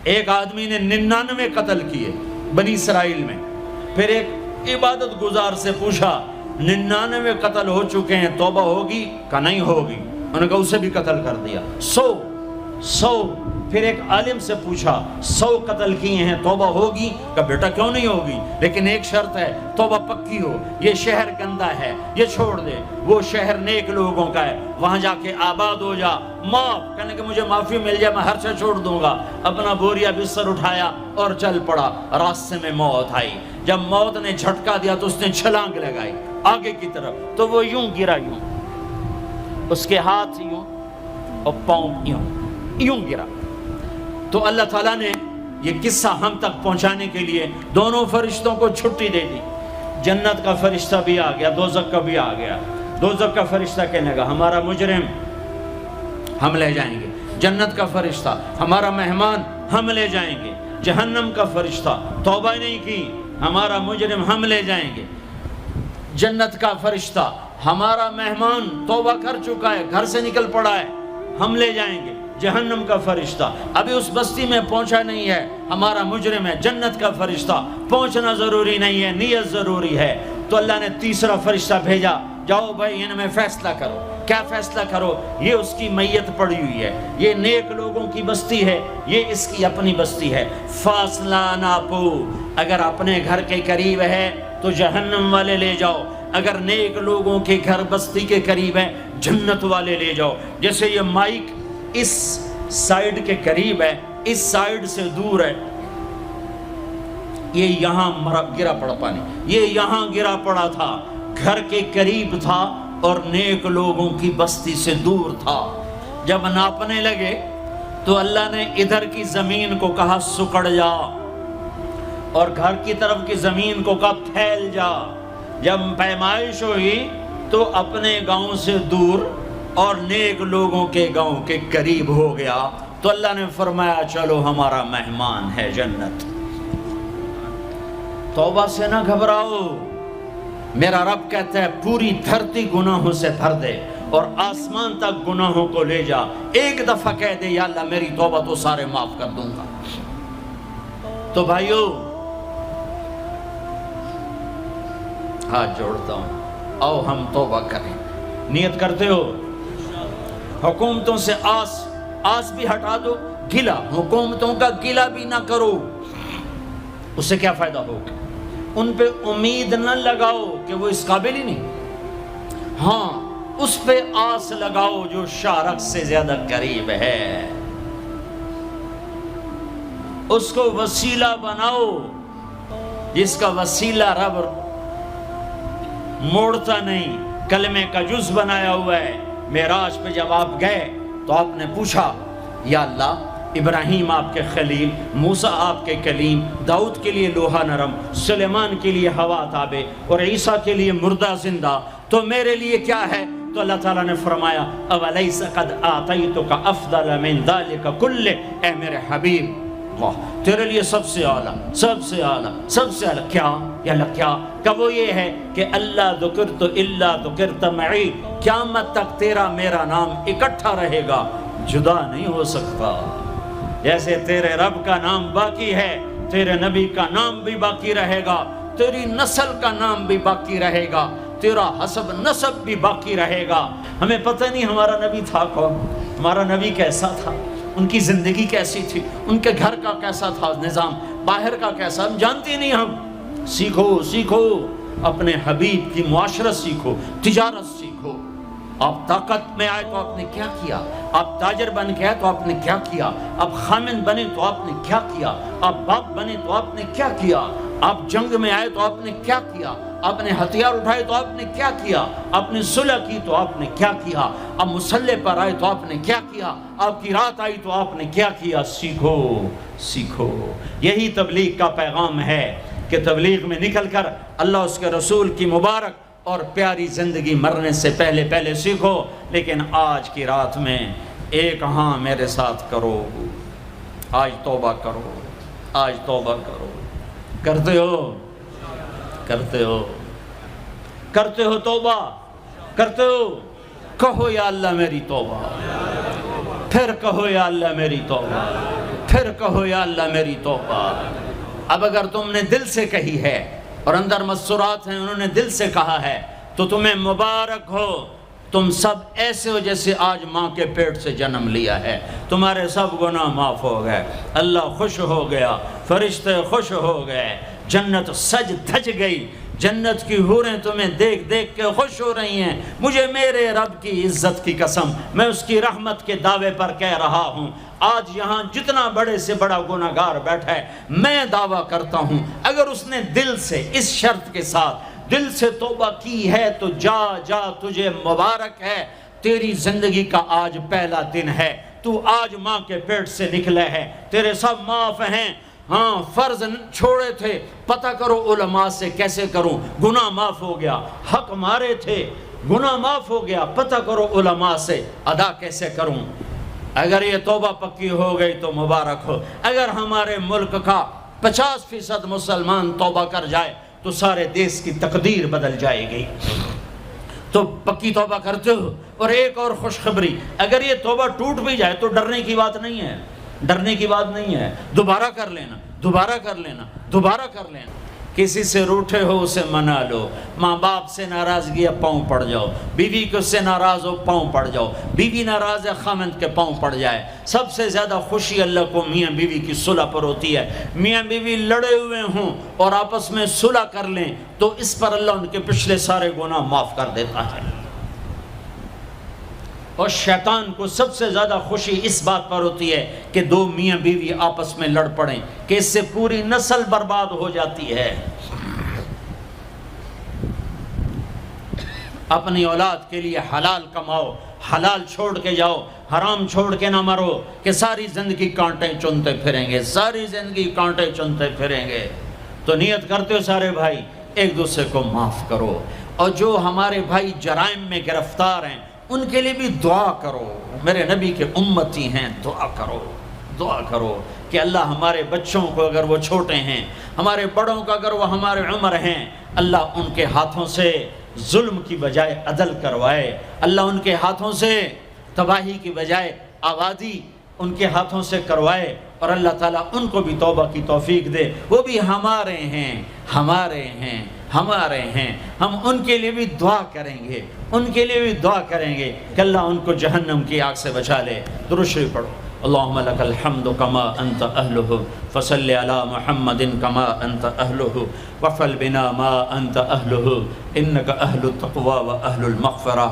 ایک آدمی نے 99 قتل کیے بنی اسرائیل میں. پھر ایک عبادت گزار سے پوچھا 99 قتل ہو چکے ہیں، توبہ ہوگی؟ کہ نہیں ہوگی. انہوں نے کہا اسے بھی قتل کر دیا. 100. پھر ایک عالم سے پوچھا 100 قتل کیے ہیں، توبہ ہوگی؟ کہ بیٹا کیوں نہیں ہوگی، لیکن ایک شرط ہے، توبہ پکی ہو. یہ شہر گندا ہے، یہ چھوڑ دے. وہ شہر نیک لوگوں کا ہے، وہاں جا کے آباد ہو جا. معاف کہنے کہ مجھے معافی مل جائے میں ہر سے چھوڑ دوں گا. اپنا بوریا بستر اٹھایا اور چل پڑا. راستے میں موت آئی. جب موت نے جھٹکا دیا تو اس نے چھلانگ لگائی آگے کی طرف، تو وہ یوں گرا، یوں اس کے ہاتھ یوں اور پاؤں یوں گرا. تو اللہ تعالیٰ نے یہ قصہ ہم تک پہنچانے کے لیے دونوں فرشتوں کو چھٹی دے دی. جنت کا فرشتہ بھی آ گیا، دوزخ کا بھی آ گیا. دوزخ کا فرشتہ کہنے لگا ہمارا مجرم ہم لے جائیں گے. جنت کا فرشتہ ہمارا مہمان ہم لے جائیں گے. جہنم کا فرشتہ توبہ نہیں کی ہمارا مجرم ہم لے جائیں گے. جنت کا فرشتہ ہمارا مہمان توبہ کر چکا ہے، گھر سے نکل پڑا ہے، ہم لے جائیں گے. جہنم کا فرشتہ ابھی اس بستی میں پہنچا نہیں ہے، ہمارا مجرم ہے. جنت کا فرشتہ پہنچنا ضروری نہیں ہے، نیت ضروری ہے. تو اللہ نے تیسرا فرشتہ بھیجا، جاؤ بھائی ان میں فیصلہ کرو. کیا فیصلہ کرو؟ یہ اس کی میت پڑی ہوئی ہے، یہ نیک لوگوں کی بستی ہے، یہ اس کی اپنی بستی ہے. فاصلہ ناپو، اگر اپنے گھر کے قریب ہے تو جہنم والے لے جاؤ، اگر نیک لوگوں کے گھر بستی کے قریب ہے جنت والے لے جاؤ. جیسے یہ مائک اس سائیڈ کے قریب ہے، اس سائیڈ سے دور ہے، یہ یہاں گرا پڑا پانی، یہ یہاں گرا پڑا تھا، گھر کے قریب تھا اور نیک لوگوں کی بستی سے دور تھا. جب ناپنے لگے تو اللہ نے ادھر کی زمین کو کہا سکڑ جا، اور گھر کی طرف کی زمین کو کہا پھیل جا. جب پیمائش ہوئی تو اپنے گاؤں سے دور اور نیک لوگوں کے گاؤں کے قریب ہو گیا. تو اللہ نے فرمایا چلو ہمارا مہمان ہے جنت. توبہ سے نہ گھبراؤ، میرا رب کہتا ہے پوری دھرتی گناہوں سے بھر دے اور آسمان تک گناہوں کو لے جا. ایک دفعہ کہہ دے یا اللہ میری توبہ تو سارے معاف کر دوں گا. تو بھائیو ہاتھ جوڑتا ہوں، آؤ ہم توبہ کریں. نیت کرتے ہو؟ حکومتوں سے آس بھی ہٹا دو، گلا حکومتوں کا گلا بھی نہ کرو. اس سے کیا فائدہ ہوگا؟ ان پہ امید نہ لگاؤ کہ وہ اس قابل ہی نہیں. ہاں اس پہ آس لگاؤ جو شارق سے زیادہ قریب ہے، اس کو وسیلہ بناؤ جس کا وسیلہ رب موڑتا نہیں، کلمے کا جز بنایا ہوا ہے. معراج پہ جب آپ گئے تو آپ نے پوچھا یا اللہ ابراہیم آپ کے خلیل، موسیٰ آپ کے کلیم، داؤد کے لیے لوہا نرم، سلیمان کے لیے ہوا تابع اور عیسیٰ کے لیے مردہ زندہ، تو میرے لیے کیا ہے؟ تو اللہ تعالیٰ نے فرمایا اولیس قد آتیتک افضل من ذلک کلہ، اے میرے حبیب واہ تیرے لیے سب سے اعلیٰ، سب سے اعلیٰ، سب سے اعلیٰ کیا؟ یا اللہ کیا؟ کہ وہ یہ ہے کہ اللہ ذکرت الا ذکرت معی، قیامت تک تیرا میرا نام اکٹھا رہے گا، جدا نہیں ہو سکتا. جیسے تیرے رب کا نام باقی ہے، تیرے نبی کا نام بھی باقی رہے گا، تیری نسل کا نام بھی باقی رہے گا، تیرا حسب نسب بھی باقی رہے گا. ہمیں پتہ نہیں ہمارا نبی تھا کون، ہمارا نبی کیسا تھا، ان کی زندگی کیسی تھی، ان کے گھر کا کیسا تھا نظام، باہر کا کیسا، ہم جانتے نہیں. ہم سیکھو اپنے حبیب کی معاشرت سیکھو، تجارت سیکھو. آپ طاقت میں آئے تو آپ نے کیا کیا، آپ تاجر بن کے آئے تو آپ نے کیا کیا، آپ خامن بنے تو آپ نے کیا کیا، آپ باپ بنے تو آپ نے کیا کیا، آپ جنگ میں آئے تو آپ نے کیا کیا، آپ نے ہتھیار اٹھائے تو آپ نے کیا کیا، آپ نے صلح کی تو آپ نے کیا کیا، آپ مسلح پر آئے تو آپ نے کیا کیا، آپ کی رات آئی تو آپ نے کیا کیا. سیکھو. یہی تبلیغ کا پیغام ہے کہ تبلیغ میں نکل کر اللہ اس کے رسول کی مبارک اور پیاری زندگی مرنے سے پہلے سیکھو. لیکن آج کی رات میں ایک ہاں میرے ساتھ کرو، آج توبہ کرو، آج توبہ کرو. کرتے ہو توبہ، کرتے ہو؟ کہو یا اللہ میری توبہ، پھر کہو یا اللہ میری توبہ، پھر کہو یا اللہ میری توبہ۔ اب اگر تم نے دل سے کہی ہے اور اندر مسرات ہیں انہوں نے دل سے کہا ہے تو تمہیں مبارک ہو، تم سب ایسے ہو جیسے آج ماں کے پیٹ سے جنم لیا ہے، تمہارے سب گناہ معاف ہو گئے، اللہ خوش ہو گیا، فرشتے خوش ہو گئے، جنت سج دھج گئی، جنت کی حوریں تمہیں دیکھ دیکھ کے خوش ہو رہی ہیں۔ مجھے میرے رب کی عزت کی قسم، میں اس کی رحمت کے دعوے پر کہہ رہا ہوں، آج یہاں جتنا بڑے سے بڑا گناہگار بیٹھا ہے، میں دعویٰ کرتا ہوں اگر اس نے دل سے اس شرط کے ساتھ دل سے توبہ کی ہے تو جا جا تجھے مبارک ہے، تیری زندگی کا آج پہلا دن ہے، تو آج ماں کے پیٹ سے نکلے ہے، تیرے سب معاف ہیں۔ ہاں فرض چھوڑے تھے، پتہ کرو علماء سے کیسے کروں، گناہ معاف ہو گیا، حق مارے تھے گناہ معاف ہو گیا، پتہ کرو علماء سے ادا کیسے کروں۔ اگر یہ توبہ پکی ہو گئی تو مبارک ہو۔ اگر ہمارے ملک کا 50% مسلمان توبہ کر جائے تو سارے دیش کی تقدیر بدل جائے گی۔ تو پکی توبہ کرتے ہو۔ اور ایک اور خوشخبری، اگر یہ توبہ ٹوٹ بھی جائے تو ڈرنے کی بات نہیں ہے، ڈرنے کی بات نہیں ہے، دوبارہ کر لینا، دوبارہ کر لینا، دوبارہ کر لینا۔ کسی سے روٹھے ہو اسے منا لو، ماں باپ سے ناراضگی ہے پاؤں پڑ جاؤ، بیوی کو سے ناراض ہو پاؤں پڑ جاؤ، بیوی ناراض ہے خامند کے پاؤں پڑ جائے۔ سب سے زیادہ خوشی اللہ کو میاں بیوی کی صلح پر ہوتی ہے۔ میاں بیوی لڑے ہوئے ہوں اور آپس میں صلح کر لیں تو اس پر اللہ ان کے پچھلے سارے گناہ معاف کر دیتا ہے۔ اور شیطان کو سب سے زیادہ خوشی اس بات پر ہوتی ہے کہ دو میاں بیوی آپس میں لڑ پڑیں، کہ اس سے پوری نسل برباد ہو جاتی ہے۔ اپنی اولاد کے لیے حلال کماؤ، حلال چھوڑ کے جاؤ، حرام چھوڑ کے نہ مرو کہ ساری زندگی کانٹے چنتے پھریں گے، ساری زندگی کانٹے چنتے پھریں گے۔ تو نیت کرتے ہو سارے بھائی ایک دوسرے کو معاف کرو، اور جو ہمارے بھائی جرائم میں گرفتار ہیں ان کے لیے بھی دعا کرو، میرے نبی کے امتی ہیں، دعا کرو، دعا کرو کہ اللہ ہمارے بچوں کو اگر وہ چھوٹے ہیں، ہمارے بڑوں کا اگر وہ ہمارے عمر ہیں، اللہ ان کے ہاتھوں سے ظلم کی بجائے عدل کروائے، اللہ ان کے ہاتھوں سے تباہی کی بجائے آبادی ان کے ہاتھوں سے کروائے، اور اللہ تعالیٰ ان کو بھی توبہ کی توفیق دے۔ وہ بھی ہمارے ہیں، ہمارے ہیں، ہمارے ہیں، ہم ان کے لیے بھی دعا کریں گے، ان کے لیے بھی دعا کریں گے کہ اللہ ان کو جہنم کی آگ سے بچا لے۔ درود شریف پڑھو۔ اللہم لک الحمد کما انت اہلہ فصل علی محمد کما انت اہلہ وفعل بنا ما انت اہلہ انک اہل التقوی و اہل المغفرہ،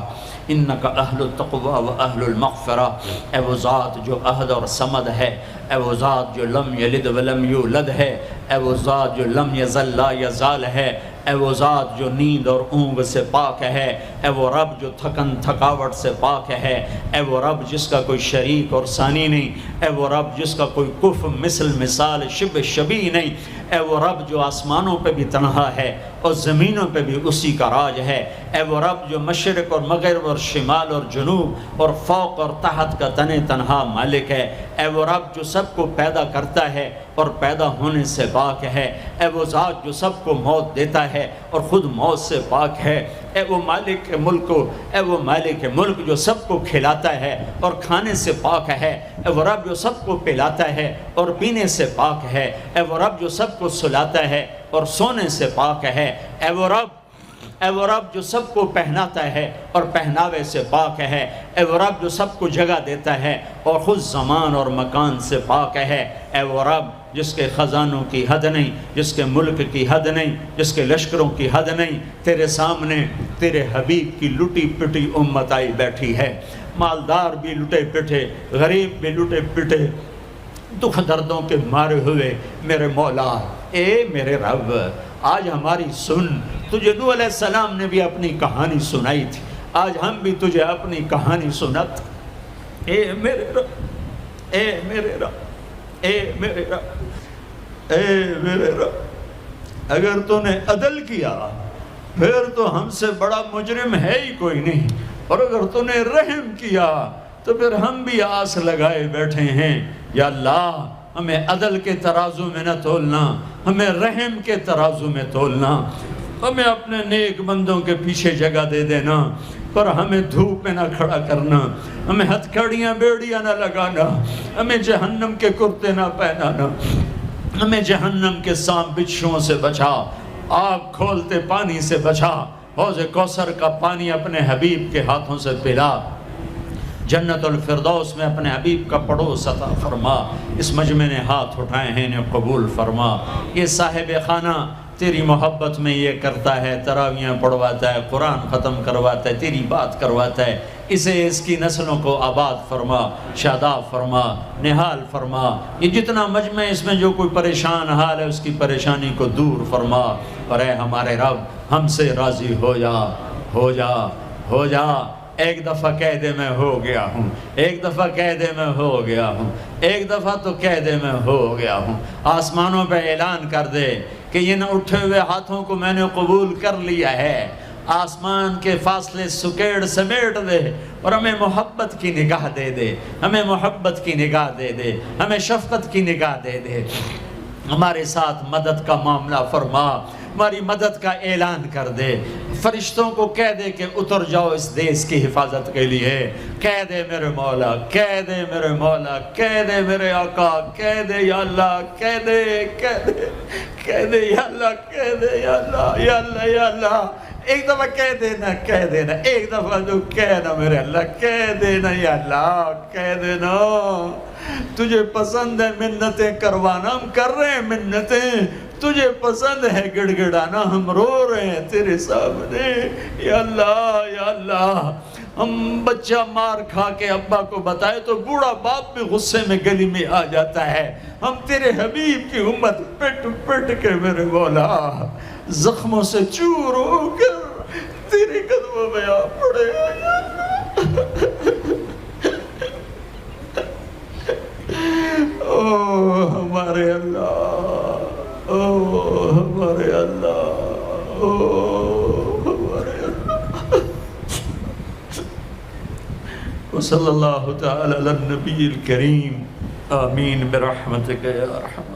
انک اہل التقوی و اہل المغفرہ۔ اے وہ ذات جو احد اور صمد ہے، اے وہ ذات جو لم یلد ولم یولد ہے، اے وہ ذات جو لم یزل لا یزال ہے، اے وہ ذات جو نیند اور اونگ سے پاک ہے، اے وہ رب جو تھکن تھکاوٹ سے پاک ہے، اے وہ رب جس کا کوئی شریک اور ثانی نہیں، اے وہ رب جس کا کوئی کف مثل مثال شبہ شبیہ نہیں، اے وہ رب جو آسمانوں پہ بھی تنہا ہے اور زمینوں پہ بھی اسی کا راج ہے، اے وہ رب جو مشرق اور مغرب اور شمال اور جنوب اور فوق اور تحت کا تنہا مالک ہے، اے وہ رب جو سب کو پیدا کرتا ہے اور پیدا ہونے سے پاک ہے، اے وہ ذات جو سب کو موت دیتا ہے اور خود موت سے پاک ہے، اے وہ مالک ملک، اے وہ مالک ملک جو سب کو کھلاتا ہے اور کھانے سے پاک ہے، اے وہ رب جو سب کو پلاتا ہے اور پینے سے پاک ہے، اے وہ رب جو سب کو سلاتا ہے اور سونے سے پاک ہے، اے وہ رب جو سب کو پہناتا ہے اور پہناوے سے پاک ہے، اے وہ رب جو سب کو جگہ دیتا ہے اور خود زمان اور مکان سے پاک ہے، اے وہ رب جس کے خزانوں کی حد نہیں، جس کے ملک کی حد نہیں، جس کے لشکروں کی حد نہیں، تیرے سامنے تیرے حبیب کی لٹی پٹی امت آئی بیٹھی ہے، مالدار بھی لٹے پٹے، غریب بھی لٹے پٹے، دکھ دردوں کے مارے ہوئے میرے مولا، اے میرے رب آج ہماری سن۔ تجھے نوح علیہ السلام نے بھی اپنی کہانی سنائی تھی، آج ہم بھی تجھے اپنی کہانی سنت۔ اے میرے رب، اے میرے رب، اے میرے رب، اے میرے رب، اگر تو نے عدل کیا پھر تو ہم سے بڑا مجرم ہے ہی کوئی نہیں، اور اگر تو نے رحم کیا تو پھر ہم بھی آس لگائے بیٹھے ہیں۔ یا اللہ ہمیں عدل کے ترازو میں نہ تولنا، ہمیں رحم کے ترازو میں تولنا، ہمیں اپنے نیک بندوں کے پیچھے جگہ دے دینا۔ پر ہمیں دھوپ میں نہ کھڑا کرنا، ہمیں ہتھکڑیاں بیڑیاں نہ لگانا، ہمیں جہنم کے کرتے نہ پہنانا، ہمیں جہنم کے سانپ بچھوؤں سے بچا، آگ کھولتے پانی سے بچا، حوض کوثر کا پانی اپنے حبیب کے ہاتھوں سے پلا، جنت الفردوس میں اپنے حبیب کا پڑوس عطا فرما، اس مجمع نے ہاتھ اٹھائے ہیں انہیں قبول فرما۔ یہ صاحب خانہ تیری محبت میں یہ کرتا ہے، تراویاں پڑھواتا ہے، قرآن ختم کرواتا ہے، تیری بات کرواتا ہے، اسے اس کی نسلوں کو آباد فرما، شاداب فرما، نہال فرما۔ یہ جتنا مجمع اس میں جو کوئی پریشان حال ہے اس کی پریشانی کو دور فرما، اور اے ہمارے رب ہم سے راضی ہو جا، ہو جا، ہو جا۔ ایک دفعہ کہہ دے میں ہو گیا ہوں، ایک دفعہ کہہ دے میں ہو گیا ہوں، ایک دفعہ تو کہہ دے میں ہو گیا ہوں۔ آسمانوں پہ اعلان کر دے کہ یہ نہ اٹھے ہوئے ہاتھوں کو میں نے قبول کر لیا ہے، آسمان کے فاصلے سکیڑ سمیٹ دے اور ہمیں محبت کی نگاہ دے دے، ہمیں محبت کی نگاہ دے دے، ہمیں شفقت کی نگاہ دے دے، ہمارے ساتھ مدد کا معاملہ فرما، ہماری مدد کا اعلان کر دے، فرشتوں کو کہہ دے کہ اتر جاؤ اس دیس کی حفاظت کے لیے، کہہ دے میرے مولا، کہہ دے میرے مولا، کہہ دے میرے آقا، کہہ دے یا اللہ، کہہ دے، کہہ دے، کہہ دے یا اللہ، کہہ دے یا اللہ، یا اللہ، یا اللہ۔ ایک دفعہ کہہ دینا، کہہ دینا، ایک دفعہ جو کہنا میرے اللہ، کہہ دینا یا اللہ، کہہ دینا۔ تجھے پسند ہے منتیں کروانا، ہم کر رہے ہیں منتیں، تجھے پسند ہے گڑ گڑانا، ہم رو رہے ہیں تیرے سامنے، یا اللہ، یا اللہ۔ ہم بچہ مار کھا کے ابا کو بتائے تو بوڑھا باپ بھی غصے میں گلی میں آ جاتا ہے، ہم تیرے حبیب کی امت پٹ پٹ کے میرے مولا زخموں سے چور ہو کر تیرے قدموں میں آ پڑے ہیں۔ او ہمارے اللہ، او ہمارے اللہ، او ہمارے اللہ۔ وصلی اللہ تعالی علی النبی الکریم، آمین برحمتک یا ارحم۔